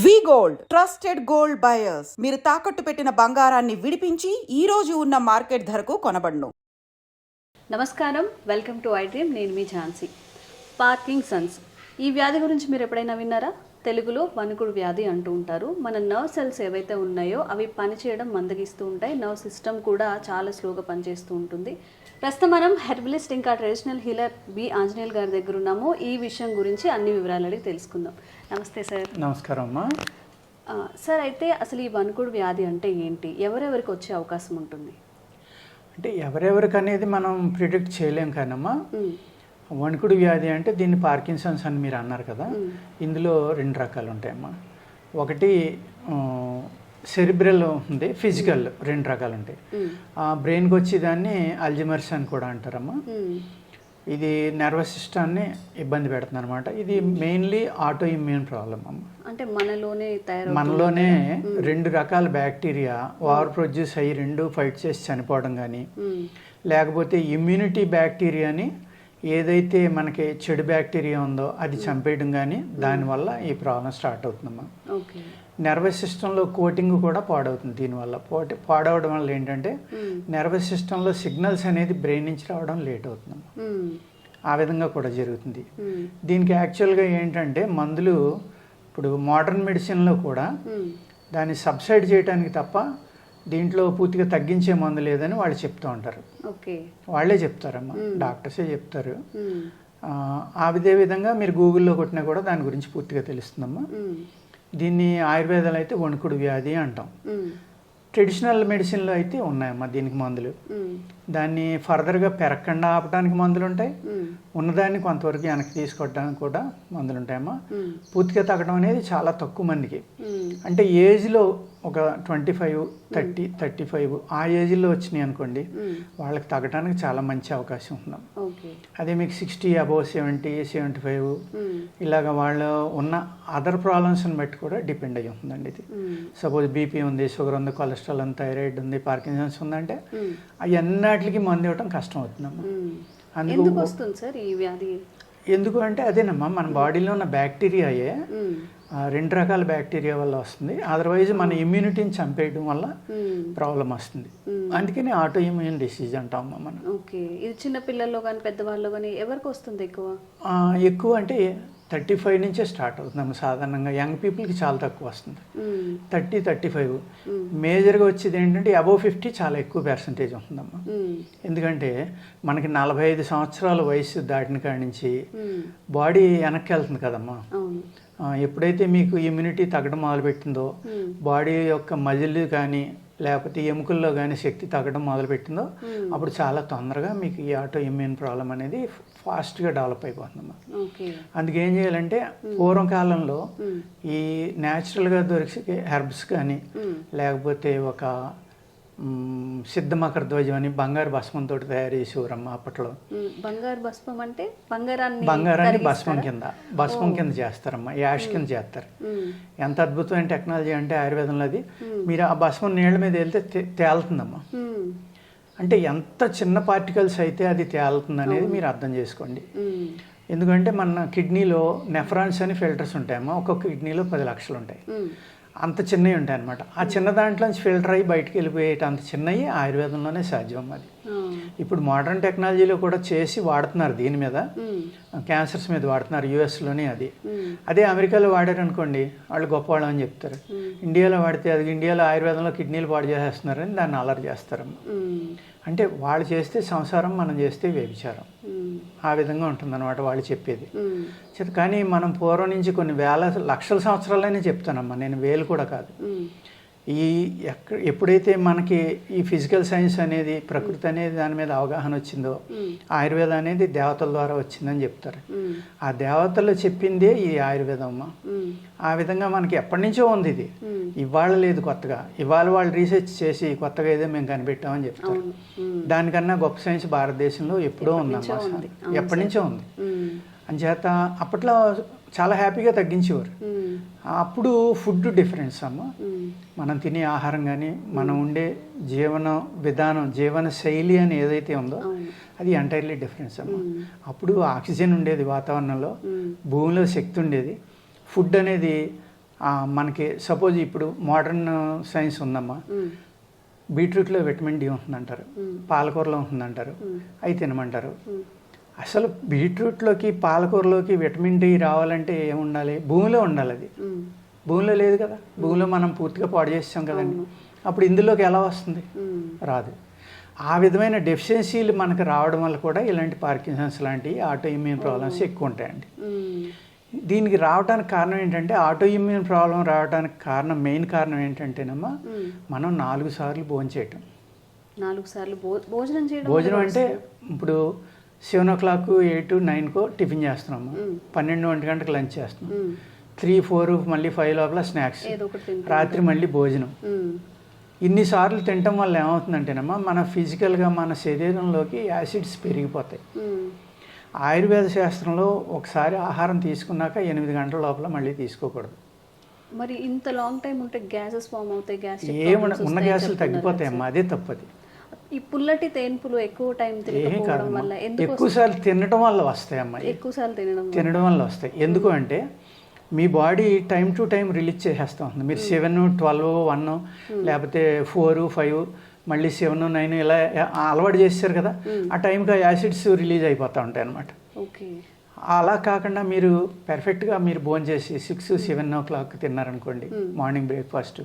వి gold trusted gold buyers. మీరు తాకట్టు పెట్టిన బంగారాన్ని విడిపించి ఈ రోజు ఉన్న మార్కెట్ ధరకు కొనబడును. నమస్కారం, వెల్కమ్ టు ఐ డ్రీమ్. నేను మీ ఝాన్సీ. పార్కిన్సన్స్ ఈ వ్యాధి గురించి మీరు ఎప్పుడైనా విన్నారా? తెలుగులో వణుకుడు వ్యాధి అంటూ ఉంటారు. మన నర్వ్ సెల్స్ ఏవైతే ఉన్నాయో అవి పనిచేయడం మందగిస్తూ ఉంటాయి. నర్వ్ సిస్టమ్ కూడా చాలా స్లోగా పనిచేస్తూ ఉంటుంది. ప్రస్తుతం మనం హెర్బలిస్ట్ ఇంకా ట్రెడిషనల్ హీలర్ బి ఆంజనేయులు గారి దగ్గర ఉన్నాము. ఈ విషయం గురించి అన్ని వివరాలు అడిగి తెలుసుకుందాం. నమస్తే సార్. నమస్కారం అమ్మా. సార్, అయితే అసలు ఈ వణుకుడు వ్యాధి అంటే ఏంటి? ఎవరెవరికి వచ్చే అవకాశం ఉంటుంది? అంటే ఎవరెవరికి అనేది మనం ప్రిడిక్ట్ చేయలేం కానమ్మా. వణుకుడు వ్యాధి అంటే దీన్ని పార్కిన్సన్స్ అని మీరు అన్నారు కదా. ఇందులో రెండు రకాలు ఉంటాయమ్మా. ఒకటి సెరిబ్రల్ ఉంది, ఫిజికల్, రెండు రకాలు ఉంటాయి. బ్రెయిన్కి వచ్చి దాన్ని అల్జిమర్స్ అని కూడా అంటారమ్మా. ఇది నర్వస్ సిస్టాన్ని ఇబ్బంది పెడుతుంది అనమాట. ఇది మెయిన్లీ ఆటో ఇమ్యూన్ ప్రాబ్లం అమ్మ. అంటే మనలోనే రెండు రకాల బ్యాక్టీరియా ఓవర్ ప్రొడ్యూస్ అయ్యి రెండు ఫైట్ చేసి చనిపోవడం కానీ, లేకపోతే ఇమ్యూనిటీ బ్యాక్టీరియాని ఏదైతే మనకి చెడు బ్యాక్టీరియా ఉందో అది చంపేయడం కానీ, దానివల్ల ఈ ప్రాబ్లం స్టార్ట్ అవుతుందమ్మా. నర్వస్ సిస్టంలో కోటింగ్ కూడా పాడవుతుంది. దీనివల్ల పాడవడం వల్ల ఏంటంటే నర్వస్ సిస్టంలో సిగ్నల్స్ అనేది బ్రెయిన్ నుంచి రావడం లేట్ అవుతుందమ్మా. ఆ విధంగా కూడా జరుగుతుంది. దీనికి యాక్చువల్గా ఏంటంటే మందులు ఇప్పుడు మోడర్న్ మెడిసిన్లో కూడా దాన్ని సబ్సైడ్ చేయడానికి తప్ప దీంట్లో పూర్తిగా తగ్గించే మందు లేదని వాళ్ళు చెప్తూ ఉంటారు. వాళ్ళే చెప్తారమ్మా, డాక్టర్సే చెప్తారు. అదే విధంగా మీరు గూగుల్లో కొట్టినా కూడా దాని గురించి పూర్తిగా తెలుస్తుందమ్మా. దీన్ని ఆయుర్వేదాలు అయితే వణుకుడు వ్యాధి అంటాం. ట్రెడిషనల్ మెడిసిన్లో అయితే ఉన్నాయమ్మా దీనికి మందులు. దాన్ని ఫర్దర్గా పెరగకుండా ఆపడానికి మందులు ఉంటాయి, ఉన్నదాన్ని కొంతవరకు వెనక్కి తీసుకోవడానికి కూడా మందులు ఉంటాయమ్మా. పూర్తిగా తగ్గడం అనేది చాలా తక్కువ మందికి. అంటే ఏజ్లో ఒక 25, 30, 35 ఆ ఏజ్లో వచ్చినాయి అనుకోండి, వాళ్ళకి తగ్గడానికి చాలా మంచి అవకాశం ఉందాం. అదే మీకు 60 అబోవ్ 70, 75 ఇలాగ వాళ్ళు ఉన్న అదర్ ప్రాబ్లమ్స్ని బట్టి కూడా డిపెండ్ అయ్యి ఉంటుందండి. ఇది సపోజ్ బీపీ ఉంది, షుగర్ ఉంది, కొలెస్ట్రాల్ ఉంది, థైరాయిడ్ ఉంది, పార్కిన్సన్స్ ఉందంటే అవన్నిటికి మందు ఇవ్వటం కష్టం అవుతుందమ్మా. ఎందుకు అంటే అదేనమ్మా, మన బాడీలో ఉన్న బ్యాక్టీరియాయే రెండు రకాల బ్యాక్టీరియా వల్ల వస్తుంది. అదర్వైజ్ మన ఇమ్యూనిటీని చంపేయడం వల్ల ప్రాబ్లం వస్తుంది. అందుకని ఆటో ఇమ్యూన్ డిసీజ్ అంటామమ్మా మనం. ఇది చిన్న పిల్లల్లో కానీ పెద్దవాళ్ళు కానీ ఎవరికి వస్తుంది ఎక్కువ? ఎక్కువ అంటే 35 నుంచే స్టార్ట్ అవుతుందమ్మా. సాధారణంగా యంగ్ పీపుల్కి చాలా తక్కువ వస్తుంది. 30, 35 మేజర్గా వచ్చేది ఏంటంటే అబోవ్ 50 చాలా ఎక్కువ పర్సంటేజ్ ఉంటుందమ్మా. ఎందుకంటే మనకి 45 సంవత్సరాల వయసు దాటిన కాడి నుంచి బాడీ వెనక్కి వెళ్తుంది కదమ్మా. ఎప్పుడైతే మీకు ఇమ్యూనిటీ తగ్గడం మొదలుపెట్టిందో, బాడీ యొక్క మజిల్ కానీ లేకపోతే ఎముకల్లో కానీ శక్తి తగ్గడం మొదలుపెట్టిందో, అప్పుడు చాలా తొందరగా మీకు ఈ ఆటో ఇమ్యూన్ ప్రాబ్లం అనేది ఫాస్ట్గా డెవలప్ అయిపోతుందమ్మా. అందుకేం చేయాలంటే పూర్వకాలంలో ఈ న్యాచురల్గా దొరికే హెర్బ్స్ కానీ లేకపోతే ఒక సిద్ధమకర ధ్వజం అని బంగారు భస్మంతో తయారు చేసేవారమ్మా అప్పట్లో. బంగారు భస్మం అంటే బంగారాన్ని భస్మం కింద చేస్తారమ్మా, యాష్ కింద చేస్తారు. ఎంత అద్భుతమైన టెక్నాలజీ అంటే ఆయుర్వేదంలో అది. మీరు ఆ భస్మం నీళ్ళ మీద వెళ్తే తేలుతుందమ్మా. అంటే ఎంత చిన్న పార్టికల్స్ అయితే అది తేలుతుంది అనేది మీరు అర్థం చేసుకోండి. ఎందుకంటే మన కిడ్నీలో నెఫ్రాన్స్ అని ఫిల్టర్స్ ఉంటాయమ్మా. ఒక్కొక్క కిడ్నీలో 10 లక్షలు ఉంటాయి. అంత చిన్నవి ఉంటాయి అనమాట. ఆ చిన్న దాంట్లోంచి ఫిల్టర్ అయ్యి బయటకు వెళ్ళిపోయేట అంత చిన్నవి ఆయుర్వేదంలోనే సాధ్యం. అది ఇప్పుడు మోడర్న్ టెక్నాలజీలో కూడా చేసి వాడుతున్నారు. దీని మీద క్యాన్సర్స్ మీద వాడుతున్నారు యుఎస్లోనే. అదే అమెరికాలో వాడారు అనుకోండి, వాళ్ళు గొప్పవాళ్ళు అని చెప్తారు. ఇండియాలో వాడితే అది ఇండియాలో ఆయుర్వేదంలో కిడ్నీలు పాడు చేసేస్తున్నారని దాన్ని అలర్ చేస్తారమ్మా. అంటే వాళ్ళు చేస్తే సంసారం, మనం చేస్తే వ్యభిచారం. ఆ విధంగా ఉంటుందన్నమాట వాళ్ళు చెప్పేది. కానీ మనం పూర్వం నుంచి కొన్ని వేల లక్షల సంవత్సరాలనే చెప్తానమ్మా, నేను వేలు కూడా కాదు. ఎప్పుడైతే మనకి ఈ ఫిజికల్ సైన్స్ అనేది, ప్రకృతి అనేది దాని మీద అవగాహన వచ్చిందో, ఆయుర్వేదం అనేది దేవతల ద్వారా వచ్చిందని చెప్తారు. ఆ దేవతలు చెప్పిందే ఈ ఆయుర్వేదం అమ్మా. ఆ విధంగా మనకి ఎప్పటి నుంచో ఉంది. ఇది ఇవాళ లేదు కొత్తగా. ఇవాళ వాళ్ళు రీసెర్చ్ చేసి కొత్తగా ఏదో మేము కనిపెట్టామని చెప్తారు. దానికన్నా గొప్ప సైన్స్ భారతదేశంలో ఎప్పుడో ఉందమ్మా, ఎప్పటి నుంచో ఉంది. అంచేత అప్పట్లో చాలా హ్యాపీగా తగ్గించేవారు. అప్పుడు ఫుడ్ డిఫరెన్స్ అమ్మ. మనం తినే ఆహారం కానీ, మనం ఉండే జీవన విధానం, జీవన శైలి అని ఏదైతే ఉందో అది ఎంటైర్లీ డిఫరెన్స్ అమ్మ. అప్పుడు ఆక్సిజన్ ఉండేది వాతావరణంలో, భూమిలో శక్తి ఉండేది, ఫుడ్ అనేది మనకి సపోజ్ ఇప్పుడు మోడర్న్ సైన్స్ ఉందమ్మా, బీట్రూట్లో విటమిన్ డి ఉంటుందంటారు, పాలకూరలో ఉంటుందంటారు, అవి తినమంటారు. అసలు బీట్రూట్లోకి పాలకూరలోకి విటమిన్ డి రావాలంటే ఏముండాలి? భూమిలో ఉండాలి. అది భూమిలో లేదు కదా, భూమిలో మనం పూర్తిగా పాడు చేస్తాం కదండి. అప్పుడు ఇందులోకి ఎలా వస్తుంది? రాదు. ఆ విధమైన డెఫిషియన్సీలు మనకు రావడం వల్ల కూడా ఇలాంటి పార్కిన్సన్స్ లాంటి ఆటో ఇమ్యూన్ ప్రాబ్లమ్స్ ఎక్కువ ఉంటాయండి. దీనికి రావడానికి కారణం ఏంటంటే, ఆటో ఇమ్యూన్ ప్రాబ్లం రావడానికి కారణం, మెయిన్ కారణం ఏంటంటేనమ్మా, మనం 4 సార్లు భోజనం చేయటం. 4 సార్లు భోజనం చేయడం. భోజనం అంటే ఇప్పుడు 7 o'clock 8, 9 టిఫిన్ చేస్తున్నాము, 12, 1 గంటకు లంచ్ చేస్తున్నాం, 3, 4 మళ్ళీ 5 లోపల స్నాక్స్, రాత్రి మళ్ళీ భోజనం. ఇన్నిసార్లు తినటం వల్ల ఏమవుతుందంటేనమ్మా, మన ఫిజికల్గా మన శరీరంలోకి యాసిడ్స్ పెరిగిపోతాయి. ఆయుర్వేద శాస్త్రంలో ఒకసారి ఆహారం తీసుకున్నాక 8 గంటల లోపల మళ్ళీ తీసుకోకూడదు. మరి ఇంత లాంగ్ టైం ఉంటే గ్యాసెస్ ఫామ్ అవుతాయి, ఉన్న గ్యాసులు తగ్గిపోతాయమ్మా, అదే తప్పది. ఈ పుల్లటి తేన్పులు ఎక్కువ టైం తినడం వల్ల, ఎక్కువసార్లు తినడం వల్ల వస్తాయమ్మా, ఎక్కువసార్లు తినడం వల్ల వస్తాయి. ఎందుకు అంటే మీ body time to time release చేసేస్తూ ఉంటుంది. మీరు 7, 12, 1 లేకపోతే 4, 5 మళ్ళీ 7, 9 ఇలా అలవాటు చేస్తారు కదా, ఆ టైంకి యాసిడ్స్ రిలీజ్ అయిపోతూ ఉంటాయి అన్నమాట. అలా కాకుండా మీరు పర్ఫెక్ట్గా మీరు భోజనం చేసి 6, 7 o'clock తిన్నారనుకోండి మార్నింగ్ బ్రేక్ఫాస్ట్,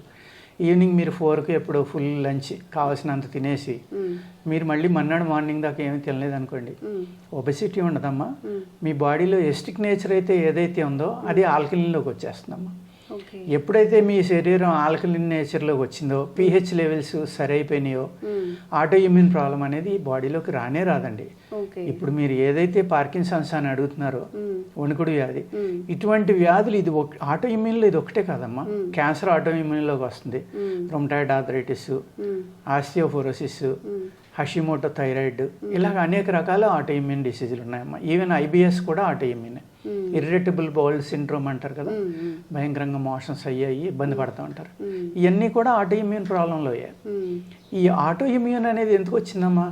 ఈవినింగ్ మీరు 4కి ఎప్పుడు ఫుల్ లంచ్ కావాల్సినంత తినేసి మీరు మళ్ళీ మన్నాడు మార్నింగ్ దాకా ఏమీ తినలేదు అనుకోండి, ఒబెసిటీ ఉండదమ్మా. మీ బాడీలో ఎస్టిక్ నేచర్ అయితే ఏదైతే ఉందో అది ఆల్కలిన్లోకి వచ్చేస్తుందమ్మా. ఎప్పుడైతే మీ శరీరం ఆల్కలిన్ నేచర్లోకి వచ్చిందో, pH లెవెల్స్ సరైపోయినాయో, ఆటో ఇమ్యూన్ ప్రాబ్లం అనేది బాడీలోకి రానే రాదండి. ఇప్పుడు మీరు ఏదైతే పార్కిన్సన్స్ అని అడుగుతున్నారో, వణుకుడు వ్యాధి, ఇటువంటి వ్యాధులు ఇది ఆటో ఇమ్యూన్లో ఇది ఒకటే కాదమ్మా. క్యాన్సర్ ఆటో ఇమ్యూన్లోకి వస్తుంది, rheumatoid arthritis, osteoporosis, Hashimoto thyroid, ఇలాగ అనేక రకాల ఆటో ఇమ్యూన్ డిసీజులు ఉన్నాయమ్మా. ఈవెన్ IBS కూడా ఆటో ఇమ్యూన్. ఇర్రిటబుల్ బౌల్ సిండ్రోమ్ అంటారు కదా, భయంకరంగా మోషన్స్ అయ్యాయి ఇబ్బంది పడుతూ ఉంటారు, ఇవన్నీ కూడా ఆటో ఇమ్యూన్ ప్రాబ్లంలో అయ్యాయి. ఈ ఆటో ఇమ్యూన్ అనేది ఎందుకు వచ్చిందమ్మా,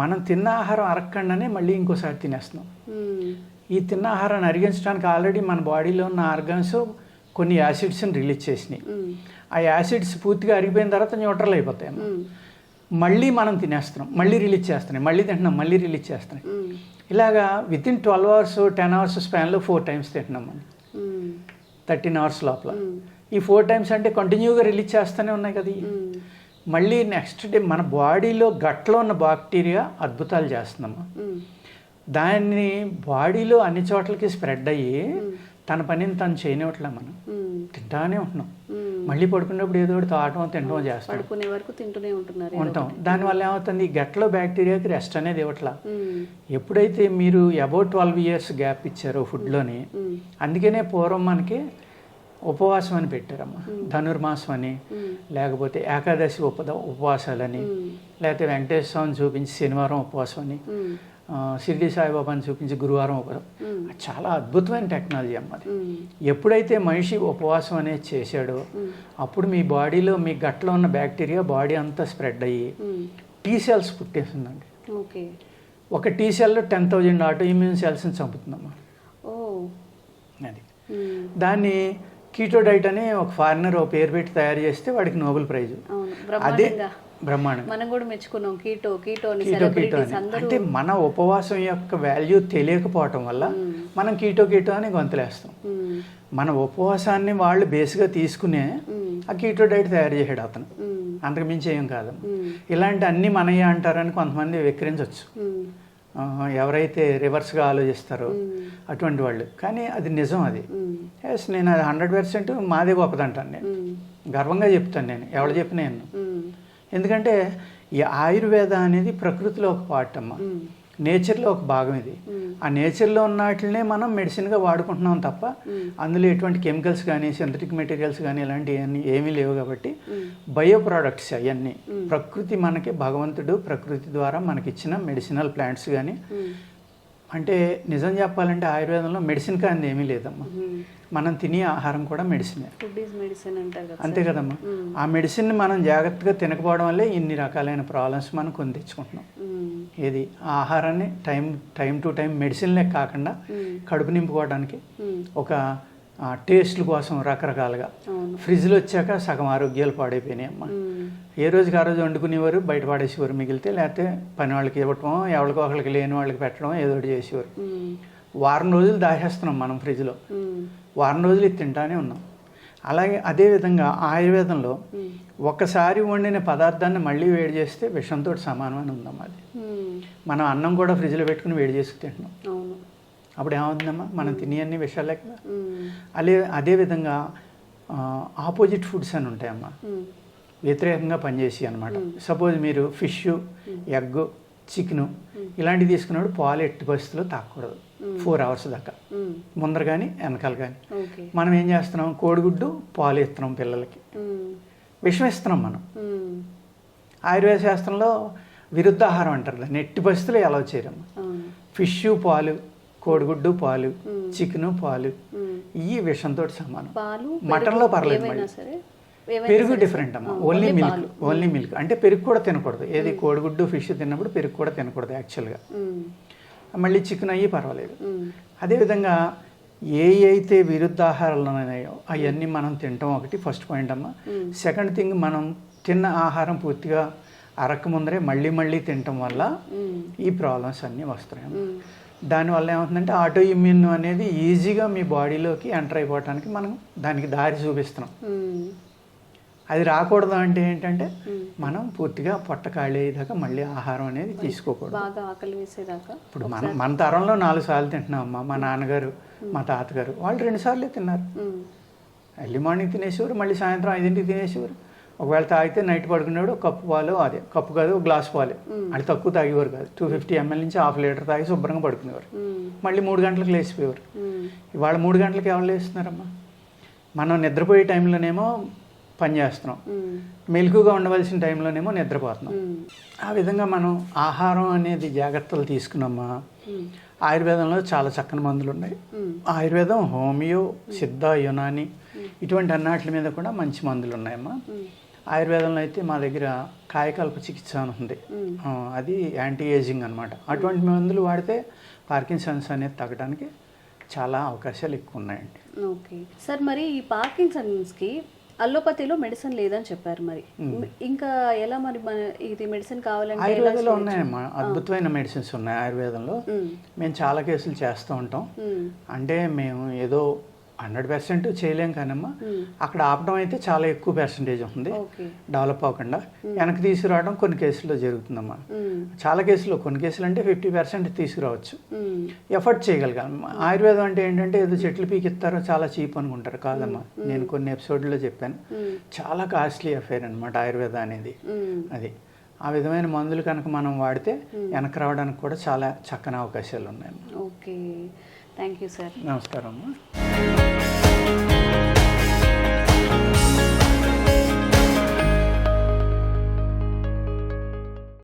మనం తిన్న ఆహారం అరగకుండానే మళ్ళీ ఇంకోసారి తినేస్తున్నాం. ఈ తిన్న ఆహారాన్ని అరిగించడానికి ఆల్రెడీ మన బాడీలో ఉన్న ఆర్గాన్స్ కొన్ని యాసిడ్స్ని రిలీజ్ చేసినాయి. ఆ యాసిడ్స్ పూర్తిగా అరిగిపోయిన తర్వాత న్యూట్రల్ అయిపోతాయి. మళ్ళీ మనం తినేస్తున్నాం, మళ్ళీ రిలీజ్ చేస్తున్నాయి, మళ్ళీ తింటున్నాం, మళ్ళీ రిలీజ్ చేస్తున్నాయి. ఇలాగా వితిన్ 12 hours 10 hours స్పాన్లో 4 times తింటున్నాం మనం, 13 hours లోపల. ఈ 4 times అంటే కంటిన్యూగా రిలీజ్ చేస్తూనే ఉన్నాయి కదా. మళ్ళీ నెక్స్ట్ డే మన బాడీలో గట్లో ఉన్న బాక్టీరియా అద్భుతాలు చేస్తున్నాము. దాన్ని బాడీలో అన్ని చోట్లకి స్ప్రెడ్ అయ్యి తన పనిని తను చేయనివ్వట్లే, మనం తింటానే ఉంటున్నాం. మళ్ళీ పడుకున్నప్పుడు ఏదో ఒకటి తాగటం తినడం చేస్తాం, పడుకునే వరకు తింటూనే ఉంటాం. దానివల్ల ఏమవుతుంది, ఈ గట్లో బ్యాక్టీరియాకి రెస్ట్ అనేది ఇవ్వట్లా. ఎప్పుడైతే మీరు అబౌట్ 12 years గ్యాప్ ఇచ్చారో ఫుడ్లోని, అందుకనే పూర్వం మనకి ఉపవాసం అని పెట్టారమ్మా, ధనుర్మాసం అని, లేకపోతే ఏకాదశి ఉపవాసాలని, లేకపోతే వెంకటేశ్వర స్వామిని చూపించి శనివారం ఉపవాసం అని, షిరిడి సాయిబాబాని చూపించి గురువారం ఉపవాసం. చాలా అద్భుతమైన టెక్నాలజీ అమ్మది. ఎప్పుడైతే మనిషి ఉపవాసం అనేది చేశాడో అప్పుడు మీ బాడీలో మీ గట్లో ఉన్న బ్యాక్టీరియా బాడీ అంతా స్ప్రెడ్ అయ్యి T cells పుట్టేస్తుందండి. ఒక T cell 10,000 ఆటో ఇమ్యూన్ సెల్స్ని చంపుతుందమ్మా. అది దాన్ని కీటో డైట్ అని ఒక ఫారినర్ ఒక పేరు పెట్టి తయారు చేస్తే వాడికి నోబెల్ ప్రైజ్. అదే బ్రహ్మాండం, మనం కూడా మెచ్చుకున్నాం కీటో అంటే మన ఉపవాసం యొక్క వాల్యూ తెలియకపోవటం వల్ల మనం కీటో అని గొంతులేస్తాం. మన ఉపవాసాన్ని వాళ్ళు బేస్గా తీసుకునే ఆ కీటో డైట్ తయారు చేసాడు అతను, అంతకు మించి ఏం కాదు. ఇలాంటి అన్ని మనయ్య అంటారని కొంతమంది వెక్కిరించవచ్చు, ఎవరైతే రివర్స్గా ఆలోచిస్తారో అటువంటి వాళ్ళు. కానీ అది నిజం, అది నేను అది 100% మాదే గొప్పదంటాను, నేను గర్వంగా చెప్తాను. నేను ఎవరు చెప్పినా ఎందుకంటే ఈ ఆయుర్వేద అనేది ప్రకృతిలో ఒక పార్ట్ అమ్మ, నేచర్లో ఒక భాగం. ఇది ఆ నేచర్లో ఉన్న వాటినే మనం మెడిసిన్గా వాడుకుంటున్నాం తప్ప అందులో ఎటువంటి కెమికల్స్ కానీ సింథటిక్ మెటీరియల్స్ కానీ ఇలాంటివి ఏమీ లేవు. కాబట్టి బయో ప్రోడక్ట్స్ అవన్నీ ప్రకృతి మనకి, భగవంతుడు ప్రకృతి ద్వారా మనకిచ్చిన మెడిసినల్ ప్లాంట్స్ కానీ. అంటే నిజం చెప్పాలంటే ఆయుర్వేదంలో మెడిసిన్ కానీ ఏమీ లేదమ్మా, మనం తినే ఆహారం కూడా మెడిసినే, అంతే కదమ్మా. ఆ మెడిసిన్ని మనం జాగ్రత్తగా తినకపోవడం వల్లే ఇన్ని రకాలైన ప్రాబ్లమ్స్ మనం కొని తెచ్చుకుంటున్నాం. ఏది ఆ ఆహారాన్ని టైం టు టైం మెడిసిన్లే కాకుండా కడుపు నింపుకోవడానికి ఒక టేస్ట్ల కోసం రకరకాలుగా. అవును. ఫ్రిడ్జ్లో వచ్చాక సగం ఆరోగ్యాలు పాడైపోయినాయి అమ్మ. ఏ రోజుకి ఆ రోజు వండుకునేవారు, బయట పాడేసేవారు మిగిలితే, లేకపోతే పని వాళ్ళకి ఇవ్వటం, ఎవరికో ఒకరికి లేని వాళ్ళకి పెట్టడం, ఏదో ఒకటి చేసేవారు. వారం రోజులు దాచేస్తున్నాం మనం ఫ్రిడ్జ్లో, వారం రోజులు ఇది తింటానే ఉన్నాం. అలాగే అదేవిధంగా ఆయుర్వేదంలో ఒక్కసారి వండిన పదార్థాన్ని మళ్ళీ వేడి చేస్తే విషంతో సమానమని ఉందమ్మా. అది మనం అన్నం కూడా ఫ్రిడ్జ్లో పెట్టుకుని వేడి చేసుకు తింటున్నాం. అప్పుడు ఏమవుతుందమ్మా, మనం తినేవన్నీ విషయాలే కదా. అదేవిధంగా ఆపోజిట్ ఫుడ్స్ అని ఉంటాయమ్మా, వ్యతిరేకంగా పనిచేసి అనమాట. సపోజ్ మీరు ఫిష్, ఎగ్, చికెను ఇలాంటివి తీసుకున్నప్పుడు పాలు ఎట్టి పరిస్థితుల్లో తాగకూడదు 4 hours దాకా, ముందర కానీ వెనకాల కానీ. మనం ఏం చేస్తున్నాం, కోడిగుడ్డు పాలు ఇస్తున్నాం పిల్లలకి, విషం ఇస్తున్నాం మనం. ఆయుర్వేద శాస్త్రంలో విరుద్ధాహారం అంటారు దాన్ని, ఎట్టి పరిస్థితుల్లో ఎలా చేయరమ్మా. ఫిష్ పాలు, కోడిగుడ్డు పాలు, చికెను పాలు, ఈ విషంతో సమానం. మటన్లో పర్లేదు, పెరుగు డిఫరెంట్ అమ్మా. ఓన్లీ మిల్క్ అంటే పెరుగు కూడా తినకూడదు. ఏది కోడిగుడ్డు ఫిష్ తిన్నప్పుడు పెరుగు కూడా తినకూడదు యాక్చువల్గా. మళ్ళీ చికెన్ అయ్యి పర్వాలేదు. అదేవిధంగా అయితే విరుద్ధాహారాలు ఉన్నాయో అవన్నీ మనం తినటం ఒకటి ఫస్ట్ పాయింట్ అమ్మా. సెకండ్ థింగ్, మనం తిన్న ఆహారం పూర్తిగా అరక్క ముందరే మళ్ళీ తినటం వల్ల ఈ ప్రాబ్లమ్స్ అన్నీ వస్తున్నాయి. దానివల్ల ఏమవుతుందంటే ఆటో ఇమ్యూన్ అనేది ఈజీగా మీ బాడీలోకి ఎంటర్ అయిపోవటానికి మనం దానికి దారి చూపిస్తున్నాం. అది రాకూడదు అంటే ఏంటంటే మనం పూర్తిగా పొట్ట ఖాళీ అయ్యేదాకా మళ్ళీ ఆహారం అనేది తీసుకోకూడదు. ఇప్పుడు మన తరంలో 4 సార్లు తింటున్నాం అమ్మ. మా నాన్నగారు, మా తాతగారు వాళ్ళు 2 సార్లే తిన్నారు. ఎర్లీ మార్నింగ్ తినేసేవారు, మళ్ళీ సాయంత్రం 5ంటికి తినేసేవారు. ఒకవేళ తాగితే నైట్ పడుకునేవాడు కప్పు పాలు, అదే కప్పు కాదు ఒక గ్లాస్ పాలు, అది తక్కువ తాగేవారు కాదు. 250 ml నుంచి 1/2 లీటర్ తాగి శుభ్రంగా పడుకునేవారు. మళ్ళీ 3 గంటలకు లేచిపోయేవారు. ఇవాళ 3 గంటలకు ఎవరు లేస్తున్నారమ్మా? మనం నిద్రపోయే టైంలోనేమో పని చేస్తున్నాం, మెలకుగా ఉండవలసిన టైంలోనేమో నిద్రపోతున్నాం. ఆ విధంగా మనం ఆహారం అనేది జాగ్రత్తలు తీసుకున్నామా. ఆయుర్వేదంలో చాలా చక్కని మందులు ఉన్నాయి. ఆయుర్వేదం, హోమియో, సిద్ధ, యునాని ఇటువంటి అన్నిటి మీద కూడా మంచి మందులు ఉన్నాయమ్మా. ఆయుర్వేదంలో అయితే మా దగ్గర కాయకల్ప చికిత్స అని ఉంది, అది యాంటీ ఏజింగ్ అనమాట. అటువంటి మందులు వాడితే పార్కిన్సన్స్ అనేది తగ్గడానికి చాలా అవకాశాలు ఎక్కువ ఉన్నాయండి. ఓకే సార్, మరి ఈ పార్కిన్సన్స్కి అల్లోపతిలో మెడిసిన్ లేదని చెప్పారు, మరి ఇంకా ఎలా మరి మన ఇది మెడిసిన్ కావాలంటే? ఆయుర్వేదంలో ఉన్నాయమ్మా, అద్భుతమైన మెడిసిన్స్ ఉన్నాయి ఆయుర్వేదంలో. మేము చాలా కేసులు చేస్తూ ఉంటాం. అంటే మేము ఏదో 100% చేయలేం కానమ్మా, అక్కడ ఆపడం అయితే చాలా ఎక్కువ పర్సంటేజ్ ఉంది. డెవలప్ అవ్వకుండా వెనక్కి తీసుకురావడం కొన్ని కేసుల్లో జరుగుతుందమ్మా. చాలా కేసుల్లో, కొన్ని కేసులు అంటే 50% తీసుకురావచ్చు, ఎఫర్ట్ చేయగలగాలి. ఆయుర్వేదం అంటే ఏంటంటే ఏదో చెట్లు పీకిస్తారో చాలా చీప్ అనుకుంటారు. కాదమ్మా, నేను కొన్ని ఎపిసోడ్లో చెప్పాను, చాలా కాస్ట్లీ అఫేర్ అనమాట ఆయుర్వేదం అనేది. అది ఆ విధమైన మందులు కనుక మనం వాడితే వెనక్కి రావడానికి కూడా చాలా చక్కని అవకాశాలు ఉన్నాయమ్మా. Okay, thank you sir. నమస్కారం అమ్మా.